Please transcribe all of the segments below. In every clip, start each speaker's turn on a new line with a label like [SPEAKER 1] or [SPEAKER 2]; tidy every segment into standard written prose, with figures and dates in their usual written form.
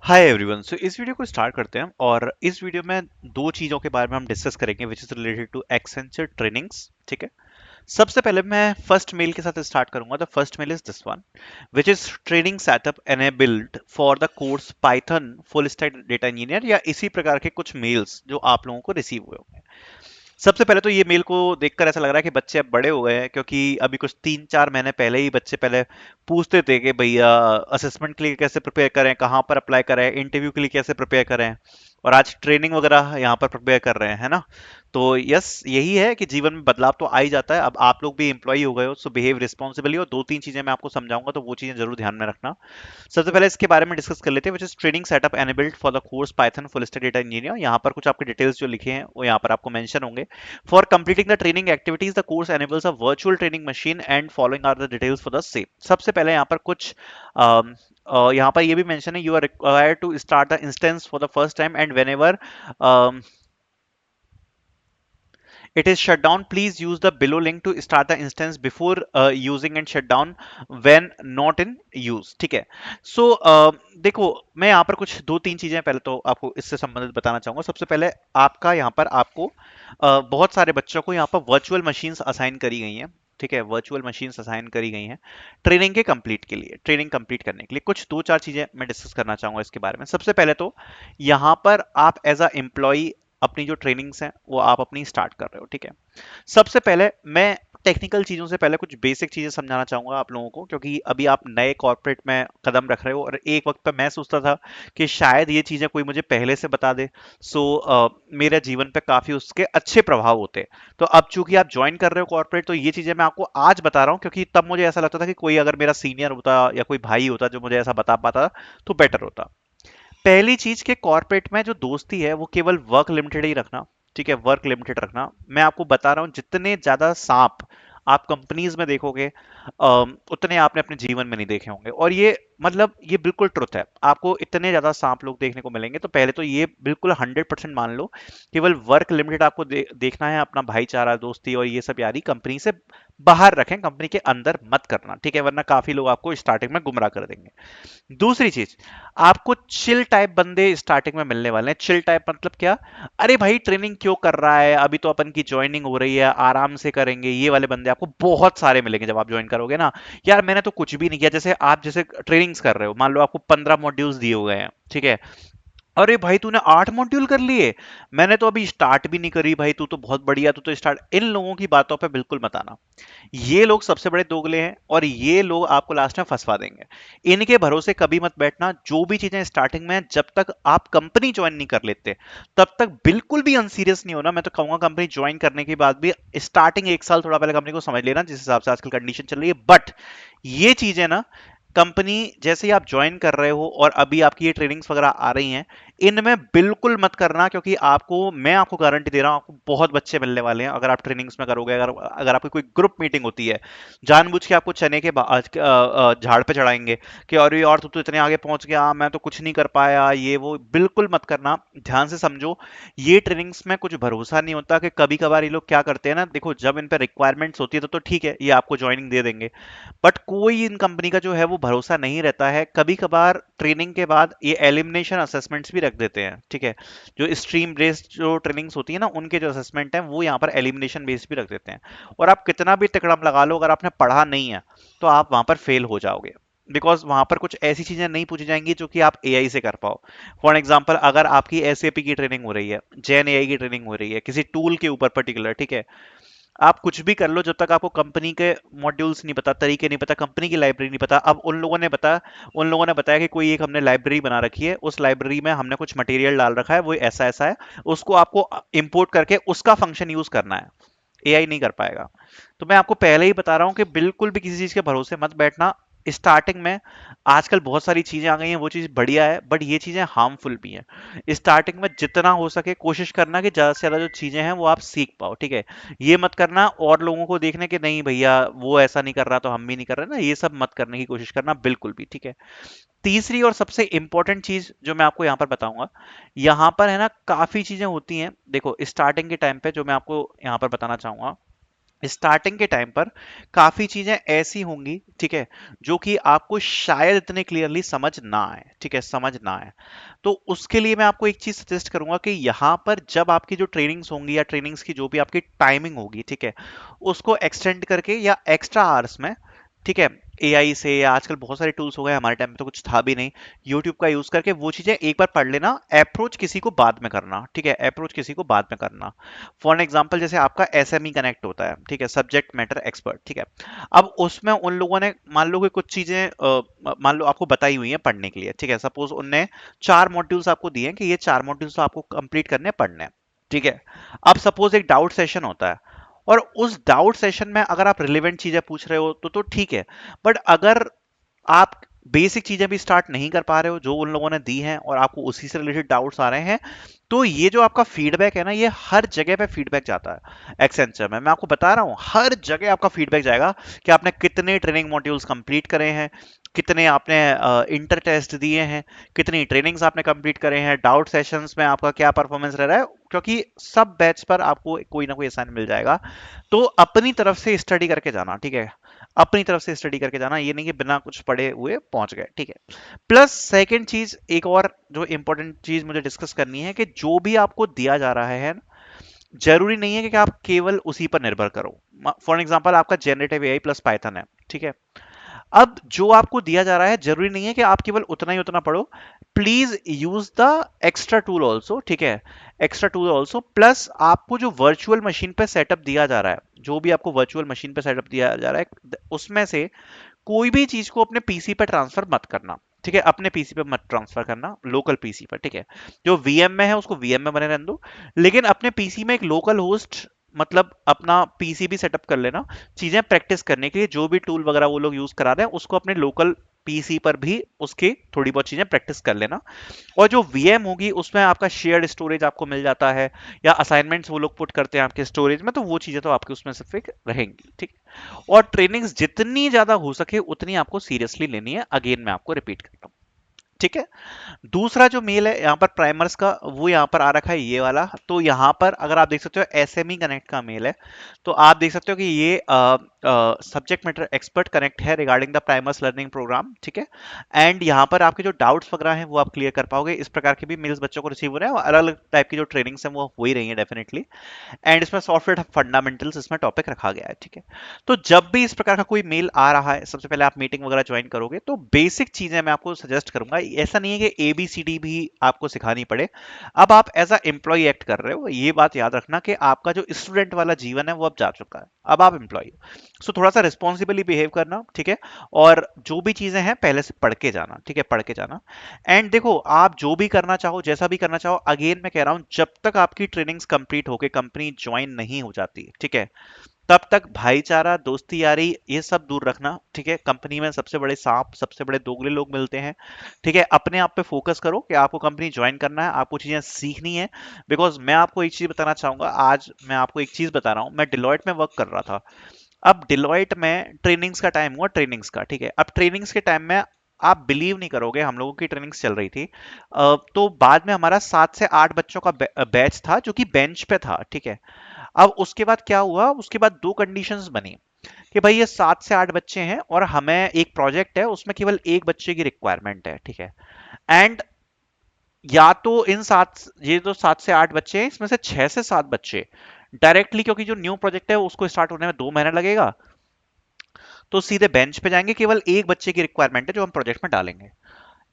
[SPEAKER 1] Hi everyone. सो इस video को start करते हैं और इस वीडियो में दो चीज़ों के बारे में हम डिस्कस करेंगे which is related to Accenture trainings. ठीक है। सबसे पहले मैं फर्स्ट मेल के साथ स्टार्ट करूंगा। The first mail is this one which is training setup enabled for the course Python full stack data engineer, या इसी प्रकार के कुछ मेल्स जो आप लोगों को रिसीव हुए होंगे। सबसे पहले तो ये मेल को देखकर ऐसा लग रहा है कि बच्चे अब बड़े हो गए हैं, क्योंकि अभी कुछ 3-4 महीने पहले ही बच्चे पहले पूछते थे कि भैया असेसमेंट के लिए कैसे प्रिपेयर करें, कहाँ पर अप्लाई करें, इंटरव्यू के लिए कैसे प्रिपेयर करें, और आज ट्रेनिंग वगैरह यहाँ पर प्रिपेयर कर रहे हैं, है ना। तो यस, यही है कि जीवन में बदलाव तो आ ही जाता है। अब आप लोग भी एम्प्लॉय हो गए हो, सो बिहेव रिस्पॉन्सिबली। और दो तीन चीजें मैं आपको समझाऊंगा, तो वो चीजें जरूर ध्यान में रखना। सबसे पहले इसके बारे में डिस्कस कर लेते हैं, विच is training setup enabled for the course Python full stack data engineer. यहाँ पर कुछ आपके डिटेल्स जो लिखे हैं वो यहाँ पर आपको मेंशन होंगे। For completing the training activities the course enables a virtual training machine and following are the details for the same. सबसे पहले यहाँ पर कुछ यहाँ पर ये भी मेंशन है, you are required to start the instance for the first time and whenever it is shut down, please use the below link to start the instance before using and shut down when not in use। ठीक है। सो देखो, मैं यहाँ पर कुछ दो तीन चीजें पहले तो आपको इससे संबंधित बताना चाहूंगा। सबसे पहले आपका यहाँ पर आपको बहुत सारे बच्चों को यहाँ पर वर्चुअल मशीन्स असाइन करी गई हैं। ठीक है, वर्चुअल मशीन्स असाइन करी गई हैं ट्रेनिंग के कंप्लीट के लिए, ट्रेनिंग कंप्लीट करने के लिए। कुछ दो चार चीजें मैं डिस्कस करना चाहूंगा इसके बारे में। सबसे पहले तो यहाँ पर आप एज अ एम्प्लॉय अपनी जो ट्रेनिंग्स हैं वो आप अपनी स्टार्ट कर रहे हो। ठीक है। सबसे पहले मैं टेक्निकल चीजों से पहले कुछ बेसिक चीजें समझाना चाहूंगा आप लोगों को, क्योंकि अभी आप नए कॉर्पोरेट में कदम रख रहे हो और एक वक्त पे मैं सोचता था कि शायद ये चीजें कोई मुझे पहले से बता दे। सो मेरे जीवन पे काफी उसके अच्छे प्रभाव होते। तो अब चूंकि आप ज्वाइन कर रहे हो कॉर्पोरेट, तो ये चीजें मैं आपको आज बता रहा हूँ, क्योंकि तब मुझे ऐसा लगता था कि कोई अगर मेरा सीनियर होता या कोई भाई होता जो मुझे ऐसा बता पाता तो बेटर होता। पहली चीज के कॉर्पोरेट में जो दोस्ती है वो केवल वर्क लिमिटेड ही रखना। ठीक है, वर्क लिमिटेड रखना। मैं आपको बता रहा हूं, जितने ज्यादा सांप आप कंपनीज में देखोगे उतने आपने अपने जीवन में नहीं देखे होंगे। और ये मतलब ये बिल्कुल ट्रुथ है, आपको इतने ज्यादा सांप लोग देखने को मिलेंगे। तो पहले तो ये बिल्कुल 100% मान लो, केवल वर्क लिमिटेड आपको देखना है। अपना भाईचारा, दोस्ती और ये सब यारी कंपनी से बाहर रखें, कंपनी के अंदर मत करना। ठीक है, वरना काफी लोग आपको स्टार्टिंग में गुमराह कर देंगे। दूसरी चीज, आपको चिल टाइप बंदे स्टार्टिंग में मिलने वाले हैं। चिल टाइप मतलब क्या? अरे भाई ट्रेनिंग क्यों कर रहा है, अभी तो अपन की ज्वाइनिंग हो रही है, आराम से करेंगे। ये वाले बंदे आपको बहुत सारे मिलेंगे जब आप ज्वाइन करोगे ना। यार मैंने तो कुछ भी नहीं किया। जैसे आप जैसे ट्रेनिंग्स कर रहे हो, मान लो आपको 15 मॉड्यूल्स दिए हुए हैं। ठीक है, अरे भाई तूने 8 मॉड्यूल कर लिए, मैंने तो अभी स्टार्ट भी नहीं करी। भाई तू तो बहुत बढ़िया, तू तो स्टार्ट। इन लोगों की बातों पे बिल्कुल मत आना। ये लोग सबसे बड़े दोगले हैं और ये लोग आपको लास्ट में फंसवा देंगे। इनके भरोसे कभी मत बैठना। जो भी चीजें स्टार्टिंग में, जब तक आप कंपनी ज्वाइन नहीं कर लेते तब तक बिल्कुल भी अनसीरियस नहीं होना। मैं तो कहूंगा कंपनी ज्वाइन करने के बाद भी स्टार्टिंग 1 साल थोड़ा पहले कंपनी को समझ लेना, जिस हिसाब से आजकल कंडीशन चल रही है। बट ये चीजें ना, कंपनी जैसे ही आप ज्वाइन कर रहे हो और अभी आपकी ये ट्रेनिंग्स वगैरह आ रही हैं, इनमें बिल्कुल मत करना। क्योंकि आपको, मैं आपको गारंटी दे रहा हूं, आपको बहुत बच्चे मिलने वाले हैं अगर आप ट्रेनिंग्स में करोगे। अगर अगर आपकी कोई ग्रुप मीटिंग होती है, जानबूझ के आपको चने के झाड़ पे चढ़ाएंगे कि अरे यार तू तो इतने आगे पहुंच गया, मैं तो कुछ नहीं कर पाया, ये वो। बिल्कुल मत करना। ध्यान से समझो, ये ट्रेनिंग्स में कुछ भरोसा नहीं होता। कि कभी कभार ये लोग क्या करते हैं ना, देखो जब इन पे रिक्वायरमेंट्स होती है तो ठीक है, ये आपको ज्वाइनिंग दे देंगे। बट कोई इन कंपनी का जो है वो भरोसा नहीं रहता है। कभी कभार ट्रेनिंग के बाद ये एलिमिनेशन असेसमेंट्स भी रख देते हैं। ठीक है, जो स्ट्रीम बेस्ड जो ट्रेनिंग्स होती है ना, उनके जो असेसमेंट है वो यहाँ पर एलिमिनेशन बेस्ड भी रख देते हैं। और आप कितना भी तिकड़म लगा लो, अगर आपने पढ़ा नहीं है तो आप वहां पर फेल हो जाओगे। बिकॉज वहां पर कुछ ऐसी चीजें नहीं पूछी जाएंगी जो कि आप एआई से कर पाओ। फॉर एग्जाम्पल, अगर आपकी एसएपी की ट्रेनिंग हो रही है, जेन एआई की ट्रेनिंग हो रही है किसी टूल के ऊपर पर्टिकुलर, ठीक है, आप कुछ भी कर लो, जब तक आपको कंपनी के मॉड्यूल्स नहीं पता, तरीके नहीं पता, कंपनी की लाइब्रेरी नहीं पता। अब उन लोगों ने बताया कि कोई एक हमने लाइब्रेरी बना रखी है, उस लाइब्रेरी में हमने कुछ मटेरियल डाल रखा है, वो ऐसा ऐसा है, उसको आपको इंपोर्ट करके उसका फंक्शन यूज करना है। एआई नहीं कर पाएगा। तो मैं आपको पहले ही बता रहा हूं कि बिल्कुल भी किसी चीज के भरोसे मत बैठना स्टार्टिंग में। आजकल बहुत सारी चीजें आ गई हैं, वो चीज बढ़िया है, बट ये चीजें हार्मफुल भी हैं। स्टार्टिंग में जितना हो सके कोशिश करना कि ज्यादा से ज्यादा जो चीजें हैं वो आप सीख पाओ। ठीक है, ये मत करना और लोगों को देखने के नहीं भैया वो ऐसा नहीं कर रहा तो हम भी नहीं कर रहे ना, ये सब मत करने की कोशिश करना बिल्कुल भी। ठीक है। तीसरी और सबसे इंपॉर्टेंट चीज जो मैं आपको यहाँ पर बताऊंगा, यहाँ पर है ना काफी चीजें होती हैं। देखो स्टार्टिंग के टाइम पे जो मैं आपको यहाँ पर बताना चाहूंगा, स्टार्टिंग के टाइम पर काफी चीजें ऐसी होंगी, ठीक है, जो कि आपको शायद इतने क्लियरली समझ ना आए, ठीक है, समझ ना आए। तो उसके लिए मैं आपको एक चीज सजेस्ट करूंगा कि यहाँ पर जब आपकी जो ट्रेनिंग्स होंगी या ट्रेनिंग्स की जो भी आपकी टाइमिंग होगी, ठीक है, उसको एक्सटेंड करके या एक्स्ट्रा आवर्स में, ठीक है, एआई से या आजकल बहुत सारे टूल्स हो गए, हमारे टाइम में तो कुछ था भी नहीं, यूट्यूब का यूज करके वो चीजें एक बार पढ़ लेना, अप्रोच किसी को बाद में करना, ठीक है, अप्रोच किसी को बाद में करना। फॉर एग्जाम्पल जैसे आपका एसएमई कनेक्ट होता है, ठीक है, सब्जेक्ट मैटर एक्सपर्ट, ठीक है, अब उसमें उन लोगों ने मान लो कि कुछ चीजें मान लो आपको बताई हुई हैं पढ़ने के लिए, ठीक है, सपोज उनने 4 मॉड्यूल्स आपको दिए हैं कि ये 4 मॉड्यूल्स आपको कंप्लीट करने पढ़ने हैं, ठीक है। अब सपोज एक डाउट सेशन होता है, और उस डाउट सेशन में अगर आप रिलेवेंट चीजें पूछ रहे हो तो ठीक है, बट अगर आप बेसिक चीजें भी स्टार्ट नहीं कर पा रहे हो जो उन लोगों ने दी हैं और आपको उसी से रिलेटेड डाउट्स आ रहे हैं, तो ये जो आपका फीडबैक है ना, ये हर जगह पे फीडबैक जाता है एक्सेंचर में, मैं आपको बता रहा हूँ हर जगह आपका फीडबैक जाएगा कि आपने कितने ट्रेनिंग मॉड्यूल्स कंप्लीट करे हैं, कितने आपने इंटर टेस्ट दिए हैं, कितनी ट्रेनिंग्स आपने कंप्लीट करे हैं, डाउट सेशंस में आपका क्या परफॉर्मेंस रह रहा है, क्योंकि सब बैच पर आपको कोई ना कोई असाइन मिल जाएगा। तो अपनी तरफ से स्टडी करके जाना, ठीक है, अपनी तरफ से स्टडी करके जाना, ये नहीं कि बिना कुछ पढ़े हुए पहुंच गए, ठीक है। प्लस सेकंड चीज, एक और जो इंपॉर्टेंट चीज मुझे डिस्कस करनी है कि जो भी आपको दिया जा रहा है, जरूरी नहीं है कि आप केवल उसी पर निर्भर करो। फॉर एग्जांपल आपका जनरेटिव एआई प्लस पाइथन है, ठीक है, अब जो आपको दिया जा रहा है जरूरी नहीं है कि आप केवल उतना ही उतना पढ़ो, please use the extra tool also, ठीक है, एक्स्ट्रा टूल ऑल्सो, प्लस आपको जो वर्चुअल मशीन पे सेटअप दिया जा रहा है, जो भी आपको वर्चुअल मशीन पे सेटअप दिया जा रहा है, उसमें से कोई भी चीज को अपने पीसी पर ट्रांसफर मत करना, ठीक है, अपने पीसी पे मत ट्रांसफर करना, लोकल पीसी पर, ठीक है, जो वीएम में है उसको वीएम में बने रहने दो, लेकिन अपने पीसी में एक लोकल होस्ट, मतलब अपना पीसी भी सेटअप कर लेना, चीजें प्रैक्टिस करने के लिए जो भी टूल वगैरह वो लोग यूज करा रहे हैं उसको अपने लोकल पीसी पर भी उसके थोड़ी बहुत चीजें प्रैक्टिस कर लेना। और जो वीएम होगी उसमें आपका शेयर्ड स्टोरेज आपको मिल जाता है, या असाइनमेंट्स वो लोग पुट करते हैं आपके स्टोरेज में, तो वो चीजें तो आपके उसमें सिर्फ रहेंगी, ठीक है। और ट्रेनिंग्स जितनी ज्यादा हो सके उतनी आपको सीरियसली लेनी है, अगेन मैं आपको रिपीट करता हूँ, ठीक है। दूसरा जो मेल है यहाँ पर प्राइमर्स का, वो यहाँ पर आ रखा है ये वाला, तो यहाँ पर अगर आप देख सकते हो एसएमई कनेक्ट का मेल है, तो आप देख सकते हो कि ये सब्जेक्ट मैटर एक्सपर्ट कनेक्ट है regarding the primers learning programme, ठीक है। एंड यहाँ पर आपके जो डाउट्स वगैरह हैं वो आप क्लियर कर पाओगे, इस प्रकार के भी मेल्स बच्चों को रिसीव हो रहे हैं, और अलग अलग टाइप की जो ट्रेनिंग्स हैं वो हो ही रही है डेफिनेटली। एंड इसमें सॉफ्टवेयर फंडामेंटल्स इसमें टॉपिक रखा गया है, ठीक है। तो जब भी इस प्रकार का कोई मेल आ रहा है, सबसे पहले आप मीटिंग वगैरह ज्वाइन करोगे तो बेसिक चीजें मैं आपको सजेस्ट करूंगा, ऐसा नहीं है कि एबीसीडी भी आपको सिखानी पड़े। अब आप एज अ एम्प्लॉय एक्ट कर रहे हो, ये बात याद रखना कि आपका जो स्टूडेंट वाला जीवन है वो अब जा चुका है, अब आप एम्प्लॉय हो, सो थोड़ा सा रिस्पॉन्सिबली बिहेव करना, ठीक है। और जो भी चीजें हैं पहले से पढ़ के जाना, ठीक है, पढ़ के जाना। एंड देखो आप जो भी करना चाहो, जैसा भी करना चाहो, अगेन मैं कह रहा हूं जब तक आपकी ट्रेनिंग्स कंप्लीट होके कंपनी ज्वाइन नहीं हो जाती, ठीक है, तब तक भाईचारा, दोस्ती यारी, ये सब दूर रखना, ठीक है। कंपनी में सबसे बड़े सांप, सबसे बड़े दोगले लोग मिलते हैं, ठीक है। अपने आप पे फोकस करो कि आपको कंपनी ज्वाइन करना है, आपको चीजें सीखनी है। बिकॉज मैं आपको एक चीज बताना चाहूंगा, आज मैं आपको एक चीज बता रहा हूँ, मैं डिलॉयट में वर्क कर रहा था। अब डिलॉयट में ट्रेनिंग्स का टाइम हुआ, ट्रेनिंग्स का, ठीक है, अब ट्रेनिंग्स के टाइम में आप बिलीव नहीं करोगे, हम लोगों की ट्रेनिंग्स चल रही थी, तो बाद में हमारा 7 से 8 बच्चों का बैच था जो कि बेंच पे था, ठीक है। अब उसके बाद क्या हुआ, उसके बाद दो कंडीशंस बनी कि भाई ये 7 से 8 बच्चे हैं और हमें एक प्रोजेक्ट है उसमें केवल एक बच्चे की रिक्वायरमेंट है, ठीक है। एंड या तो इन सात, ये जो 7 से 8 बच्चे हैं इसमें से 6 से 7 बच्चे डायरेक्टली, क्योंकि जो न्यू प्रोजेक्ट है उसको स्टार्ट होने में 2 महीना लगेगा, तो सीधे बेंच पे जाएंगे, केवल एक बच्चे की रिक्वायरमेंट है जो हम प्रोजेक्ट में डालेंगे।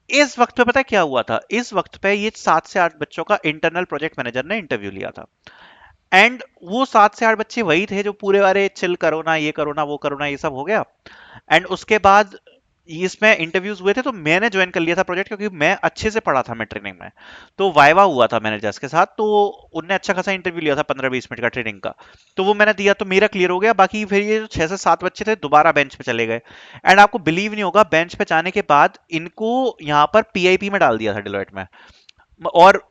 [SPEAKER 1] इस वक्त पे पता है क्या हुआ था, इस वक्त पे ये 7 से 8 बच्चों का इंटरनल प्रोजेक्ट मैनेजर ने इंटरव्यू लिया था। एंड वो 7 से 8 बच्चे वही थे जो पूरे वाले चिल करो ना, ये करो ना, वो करो ना, ये सब हो गया। एंड उसके बाद इसमें इंटरव्यूज हुए थे, तो मैंने ज्वाइन कर लिया था प्रोजेक्ट, क्योंकि मैं अच्छे से पढ़ा था मैं ट्रेनिंग में। तो वाइवा हुआ था मैनेजर्स के साथ, तो उनने अच्छा खासा इंटरव्यू लिया था 15-20 मिनट का ट्रेनिंग का, तो वो मैंने दिया तो मेरा क्लियर हो गया। बाकी फिर ये जो 6 से 7 बच्चे थे दोबारा बेंच पे चले गए। एंड आपको बिलीव नहीं होगा, बेंच पे जाने के बाद इनको यहाँ पर पीआईपी में डाल दिया था डिलॉयट में। और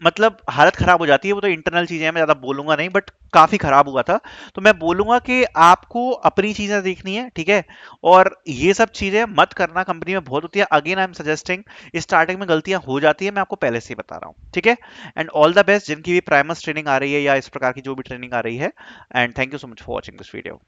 [SPEAKER 1] मतलब हालत खराब हो जाती है, वो तो इंटरनल चीजें हैं, मैं ज्यादा बोलूंगा नहीं, बट काफी खराब हुआ था। तो मैं बोलूंगा कि आपको अपनी चीजें देखनी है, ठीक है, और ये सब चीजें मत करना, कंपनी में बहुत होती है। Again I am suggesting, starting में गलतियां हो जाती है, मैं आपको पहले से ही बता रहा हूँ, ठीक है। एंड ऑल द बेस्ट जिनकी भी प्राइमस ट्रेनिंग आ रही है या इस प्रकार की जो भी ट्रेनिंग आ रही है, and thank you so much for watching this video.